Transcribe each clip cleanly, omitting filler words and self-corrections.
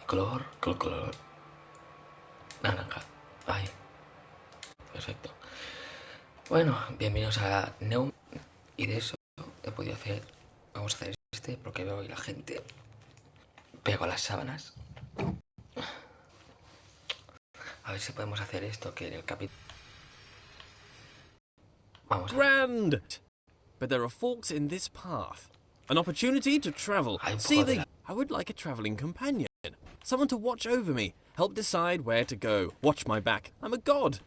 color naranja. Ahí, perfecto. Bueno, bienvenidos a Pneuma. Y de eso he podido hacer. Vamos a hacer este porque veo que la gente pego las sábanas. A ver si podemos hacer esto que en el capítulo. Vamos a ver. Grand! But there are forks in this path. An opportunity to travel. See the... I would like a travelling companion. Someone to watch over me. Help decide where to go. Watch my back. I'm a god.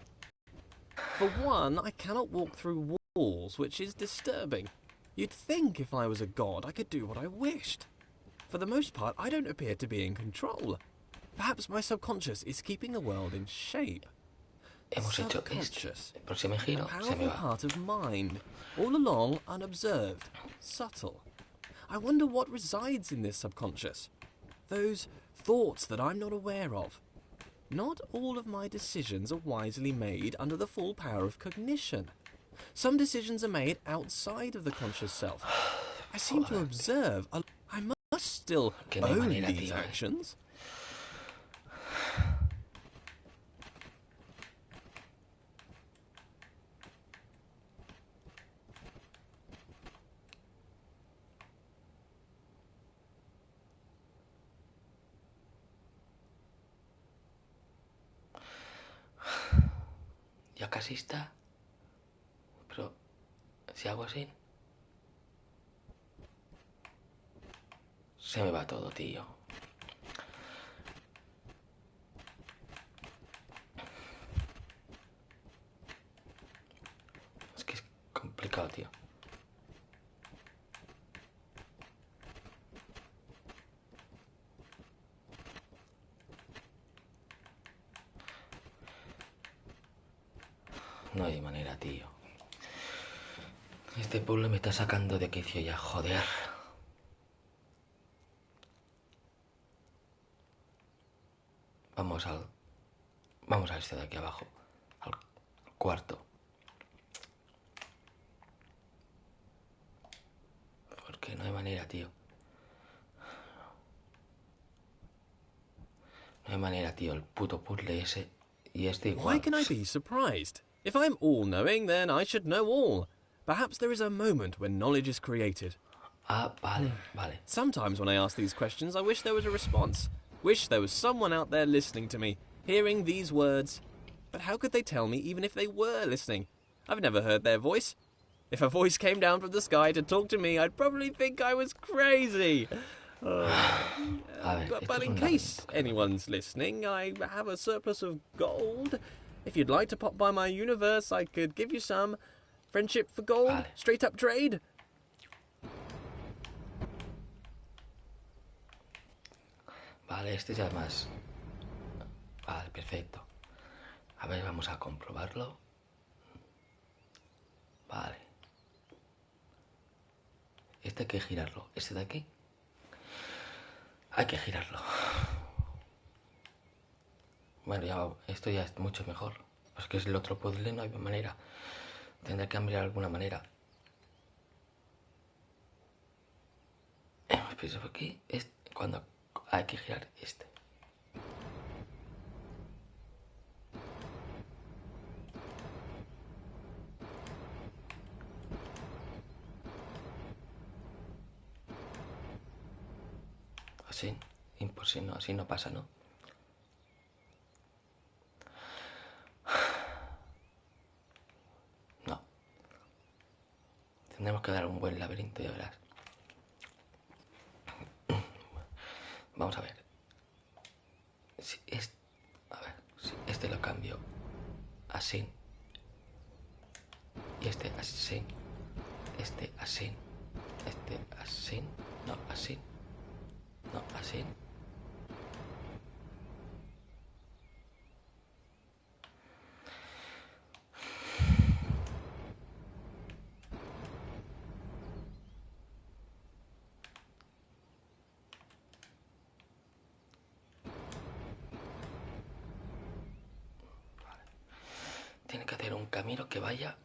For one, I cannot walk through walls, which is disturbing. You'd think if I was a god, I could do what I wished. For the most part, I don't appear to be in control. Perhaps my subconscious is keeping the world in shape. Hemos hecho este. El próximo giro se me va. Part of mind, all along unobserved, subtle. I wonder what resides in this subconscious. Those thoughts that I'm not aware of. Not all of my decisions are wisely made under the full power of cognition. Some decisions are made outside of the conscious self. I seem to observe. I must still own these actions. Ya casi está. Pero si hago así, se me va todo, tío. Es que es complicado, tío. No hay manera, tío. Este pueblo me está sacando de quicio ya, joder. Vamos a este de aquí abajo, al cuarto. Porque no hay manera, tío. No hay manera, tío. El puto puzzle ese y este igual. Why can I be surprised? If I'm all-knowing, then I should know all. Perhaps there is a moment when knowledge is created. Ah, vale. Sometimes when I ask these questions, I wish there was a response. Wish there was someone out there listening to me, hearing these words. But how could they tell me even if they were listening? I've never heard their voice. If a voice came down from the sky to talk to me, I'd probably think I was crazy. But in case anyone's listening, I have a surplus of gold. If you'd like to pop by my universe, I could give you some. Friendship for gold, straight up trade. Vale, este ya es más. Vale, perfecto. A ver, vamos a comprobarlo. Vale. Este hay que girarlo. Este de aquí hay que girarlo. Bueno, ya esto ya es mucho mejor. Es que es el otro puzzle, no hay manera. Tendré que cambiar de alguna manera. Hemos pensado aquí es cuando hay que girar este. Así, imposible, así no pasa, ¿no? No. Tendremos que dar un buen laberinto, ya verás. Vamos a ver. Si este lo cambio así. Y este así. Este así. Este así. No, así. No, así. Tiene que hacer un camino que vaya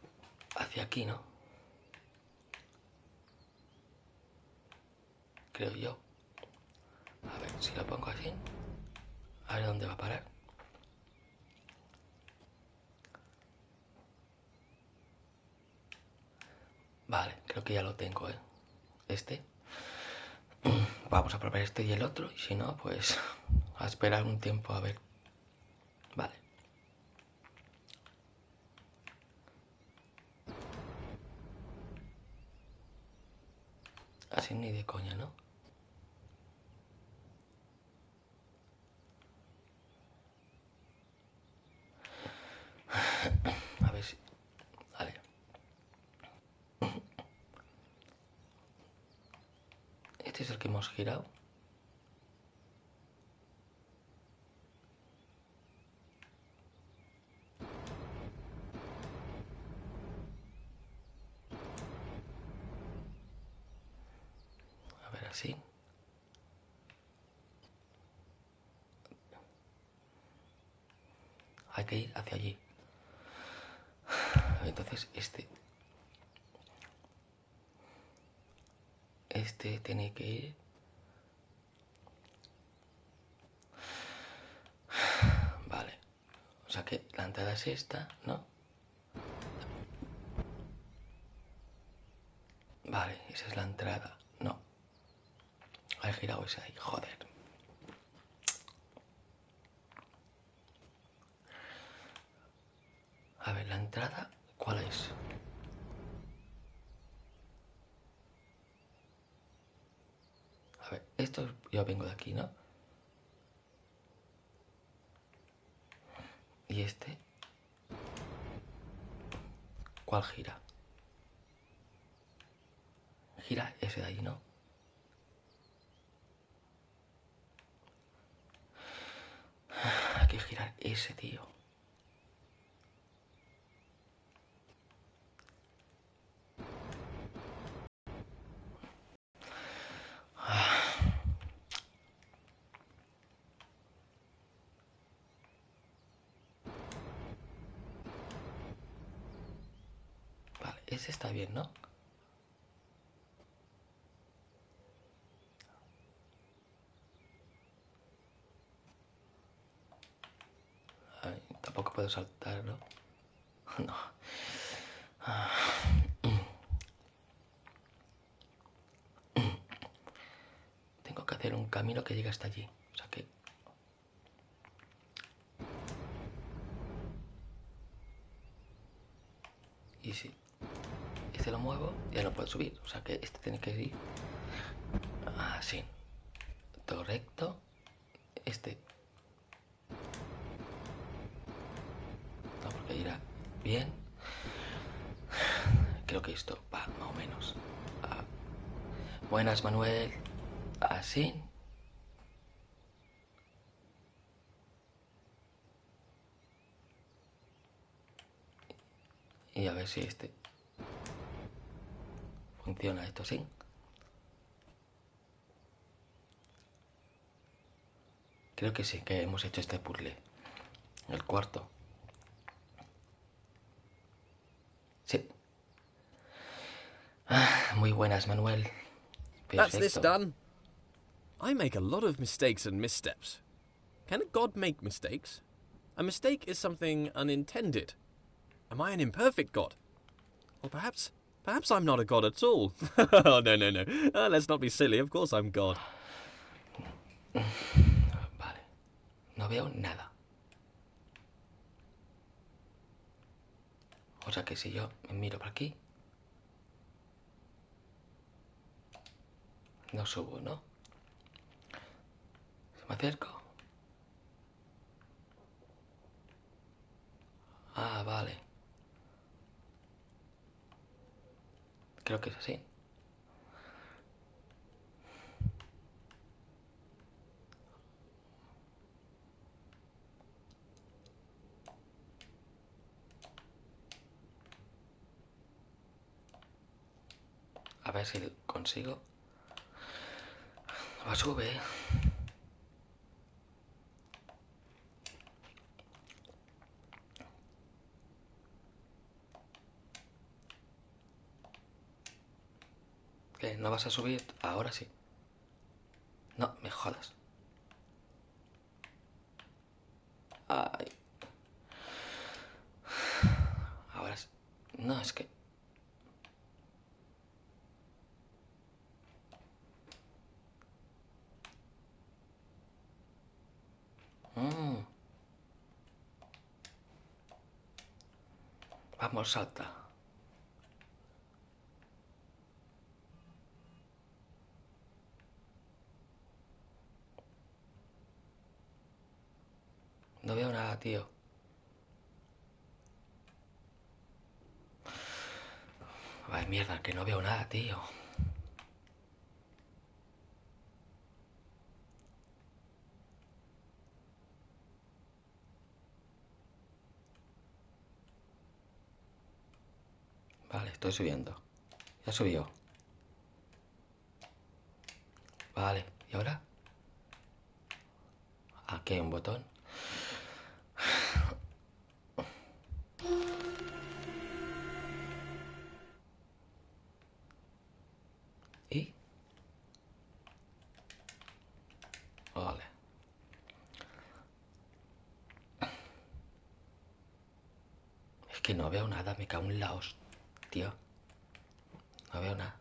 hacia aquí, ¿no? Creo yo. A ver, si lo pongo así. A ver dónde va a parar. Vale, creo que ya lo tengo, ¿eh? Este. Vamos a probar este y el otro. Y si no, pues a esperar un tiempo a ver. Vale. Así ni de coña, ¿no? A ver si... Vale. Este es el que hemos girado. A ver, así. Hay que ir hacia allí. Entonces este tiene que ir... Vale. O sea que la entrada es esta, ¿no? Vale, esa es la entrada. No. He girado esa ahí, joder. A ver, la entrada, ¿cuál es? A ver, esto yo vengo de aquí, ¿no? Y este, ¿cuál gira? Gira ese de ahí, ¿no? Hay que girar ese, tío. Vale, ese está bien, ¿no? Ay, tampoco puedo saltarlo. No. Tengo que hacer un camino que llegue hasta allí. O sea que... Y si este lo muevo, ya no puedo subir. O sea que este tiene que ir así. Todo recto. Este... No, porque irá bien. Creo que esto va más o menos. Ah, buenas, Manuel. Así. Y a ver si este funciona. Esto sí. Creo que sí, que hemos hecho este puzzle. El cuarto. Sí. Ah, muy buenas, Manuel. That's this Perfecto. done. I make a lot of mistakes and missteps. Can a god make mistakes? A mistake is something unintended. Am I an imperfect god? Or perhaps I'm not a god at all. Oh, no. Let's not be silly. Of course I'm God. Vale. No veo nada. O sea que si yo me miro por aquí, no subo, ¿no? Si me acerco. Ah, vale. Creo que es así. A ver si consigo. Va, sube. ¿Qué? ¿No vas a subir? Ahora sí. No, me jodas. cómo salta. No veo nada, tío. Ay, mierda, que no veo nada, tío. Vale, estoy subiendo. Ya subió. Vale, ¿y ahora? Aquí hay un botón. ¿Y? Vale. Es que no veo nada, me cago en la hostia. No veo nada.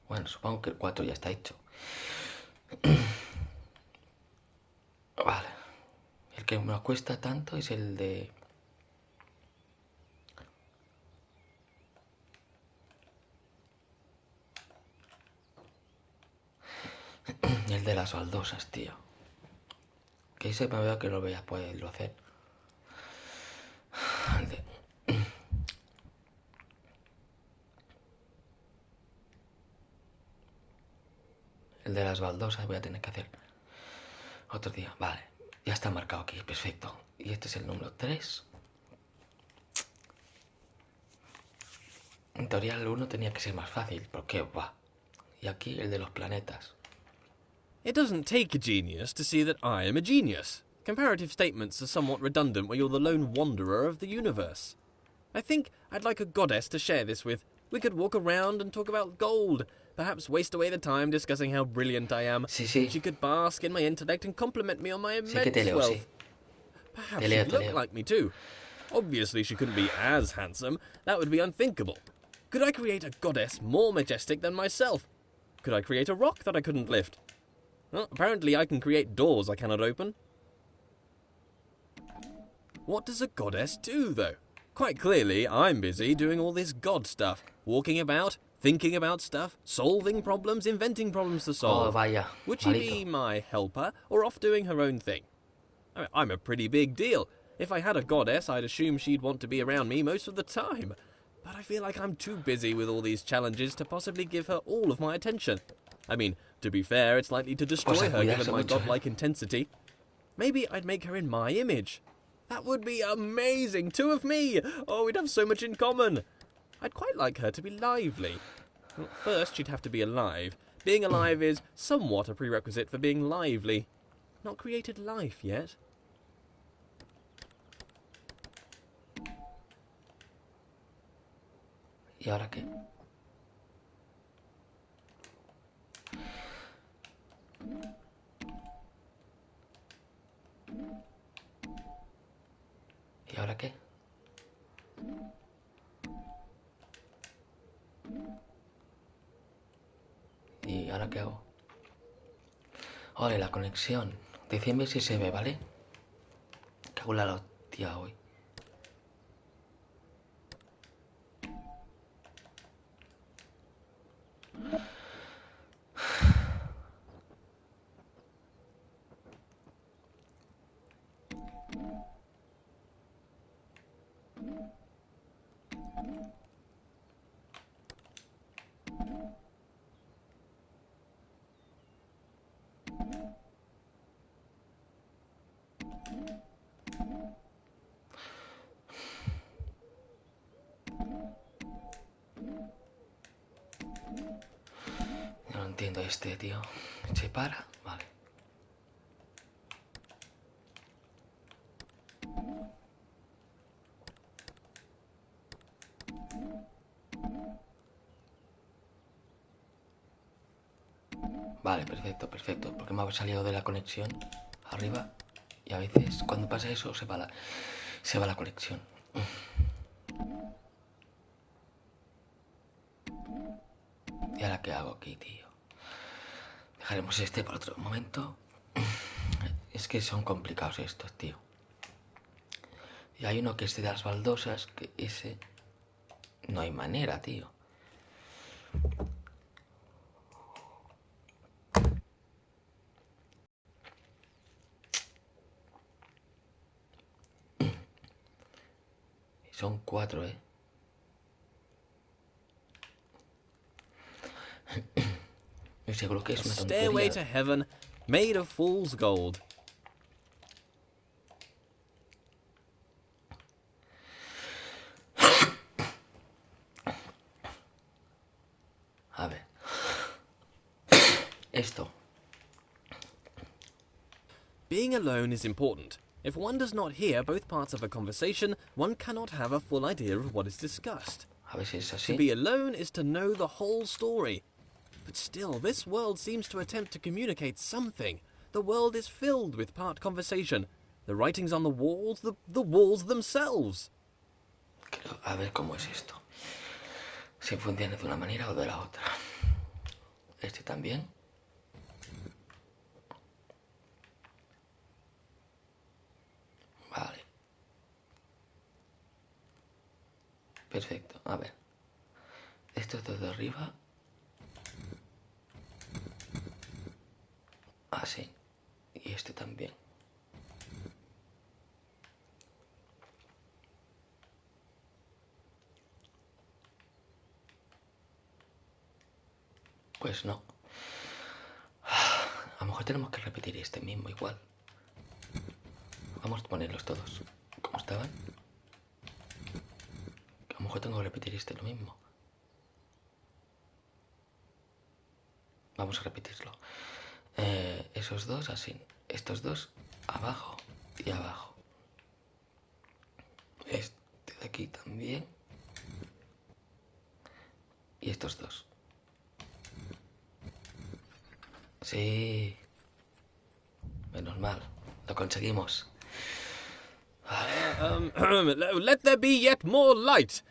Bueno, supongo que el 4 ya está hecho. Vale. El que me cuesta tanto es el de... El de las baldosas, tío. Que ese me veo que lo voy a poderlo hacer. El de... El de las baldosas voy a tener que hacer otro día. Vale, ya está marcado aquí, perfecto. Y este es el número 3. En teoría el 1 tenía que ser más fácil, porque va. Y aquí el de los planetas. It doesn't take a genius to see that I am a genius. Comparative statements are somewhat redundant when you're the lone wanderer of the universe. I think I'd like a goddess to share this with. We could walk around and talk about gold, perhaps waste away the time discussing how brilliant I am. Sí, sí. She could bask in my intellect and compliment me on my Sí que te immense leo, sí. wealth. Perhaps Te leo, she'd te look leo. like me too. Obviously, she couldn't be as handsome. That would be unthinkable. Could I create a goddess more majestic than myself? Could I create a rock that I couldn't lift? Well, apparently I can create doors I cannot open. What does a goddess do, though? Quite clearly, I'm busy doing all this god stuff. Walking about, thinking about stuff, solving problems, inventing problems to Oh, solve. vaya. Would she Malito. be my helper, or off doing her own thing? I'm a pretty big deal. If I had a goddess, I'd assume she'd want to be around me most of the time. But I feel like I'm too busy with all these challenges to possibly give her all of my attention. I mean, to be fair, it's likely to destroy her given my godlike intensity. Maybe I'd make her in my image. That would be amazing! 2 of me! Oh, we'd have so much in common! I'd quite like her to be lively. Well, first, she'd have to be alive. Being alive is somewhat a prerequisite for being lively. Not created life yet. ¿Y ahora qué? ¿Y ahora qué? ¿Y ahora qué hago? Vale, la conexión. Decidme si se ve, ¿vale? Cago en la hostia hoy. No entiendo este, tío. ¿Se para? Vale. Vale, perfecto, perfecto. Porque me ha salido de la conexión arriba. Y a veces cuando pasa eso se va la conexión. ¿Y ahora qué hago aquí, tío? Dejaremos este por otro momento. Es que son complicados estos, tío. Y hay uno que es de las baldosas, que ese... No hay manera, tío. Son 4, ¿eh? Y seguro que es A una stairway tontería. to heaven made of fool's gold. A ver. Esto. Being alone is important. If one does not hear both parts of a conversation, one cannot have a full idea of what is discussed. A ver si es To así. be alone is to know the whole story. But still, this world seems to attempt to communicate something. The world is filled with part conversation. The writings on the walls themselves. Creo, a ver cómo es esto. Si funciona de una manera o de la otra. Este también. Vale. Perfecto. A ver. Estos dos de arriba. Así. Y este también. Pues no. A lo mejor tenemos que repetir este mismo igual. Vamos a ponerlos todos como estaban. A lo mejor tengo que repetir este lo mismo. Vamos a repetirlo. Esos dos así. Estos dos abajo y abajo. Este de aquí también. Y estos dos. Sí. Menos mal. Lo conseguimos. Let there be yet more light.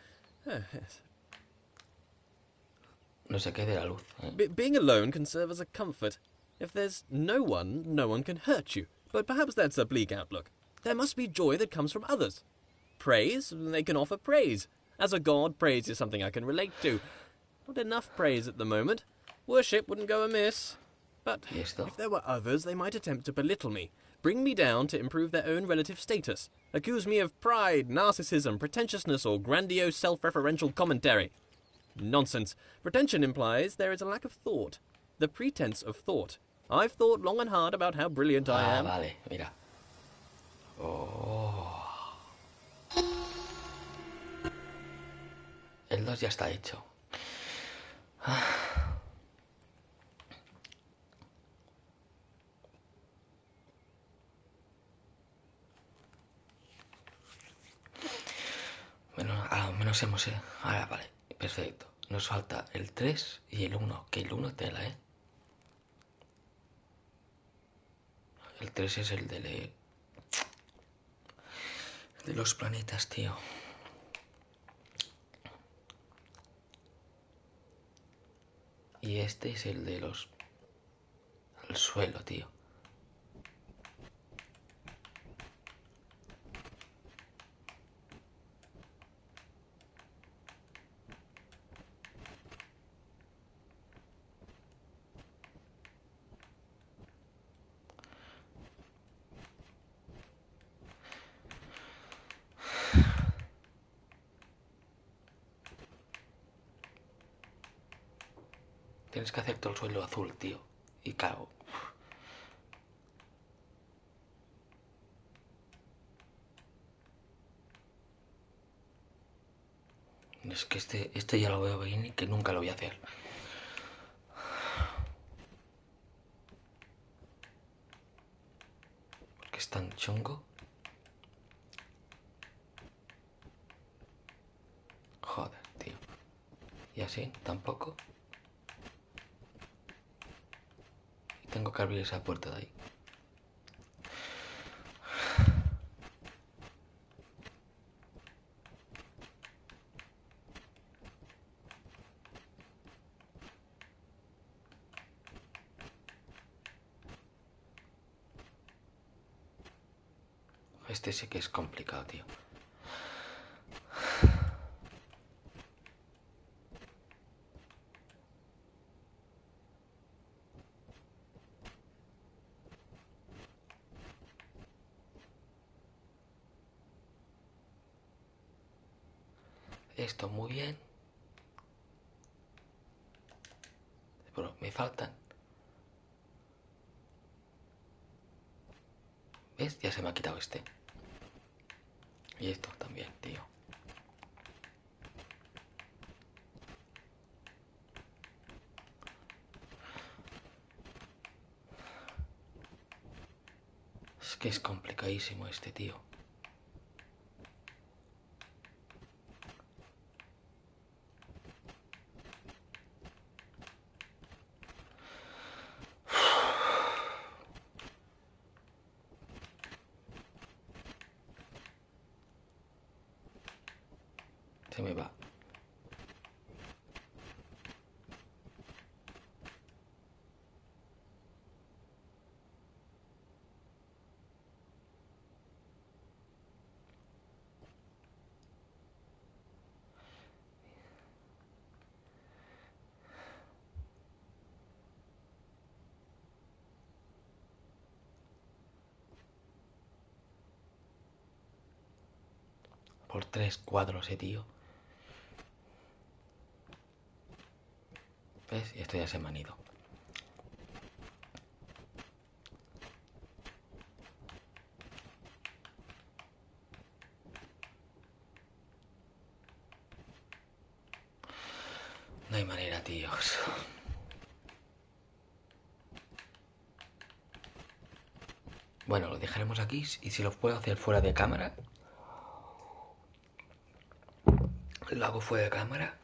No se quede la luz. ¿eh? Being alone can serve as a comfort. If there's no one can hurt you. But perhaps that's a bleak outlook. There must be joy that comes from others. Praise, they can offer praise. As a god, praise is something I can relate to. Not enough praise at the moment. Worship wouldn't go amiss. But ¿Y esto? if there were others, they might attempt to belittle me, bring me down to improve their own relative status, accuse me of pride, narcissism, pretentiousness, or grandiose self-referential commentary. Nonsense. Pretension implies there is a lack of thought. The pretense of thought. I've thought long and hard about how brilliant I am. Vale, mira. Oh. El 2 ya está hecho. Bueno, al menos hemos... Ahora, vale, perfecto. Nos falta el 3 y el 1, que el 1 tela, ¿eh? El 3 es el de los planetas, tío. Y este es el de los... el suelo, tío. Tienes que hacer todo el suelo azul, tío. Y claro... Es que este ya lo veo bien y que nunca lo voy a hacer. Porque es tan chungo. Joder, tío. Y así, tampoco. Y tengo que abrir esa puerta de ahí. Este sí que es complicado, tío. esto muy bien. Pero me faltan. ¿Ves? Ya se me ha quitado este. Y esto también, tío. Es que es complicadísimo este, tío. Se me va. Por 3 cuadros, tío. ¿Ves? Y esto ya se me han ido. No hay manera, tíos. Bueno, lo dejaremos aquí y si lo puedo hacer fuera de cámara, lo hago fuera de cámara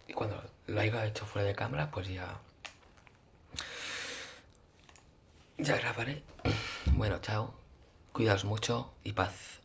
y cuando lo haya hecho fuera de cámara, pues ya grabaré. Bueno, chao. Cuidaos mucho y paz.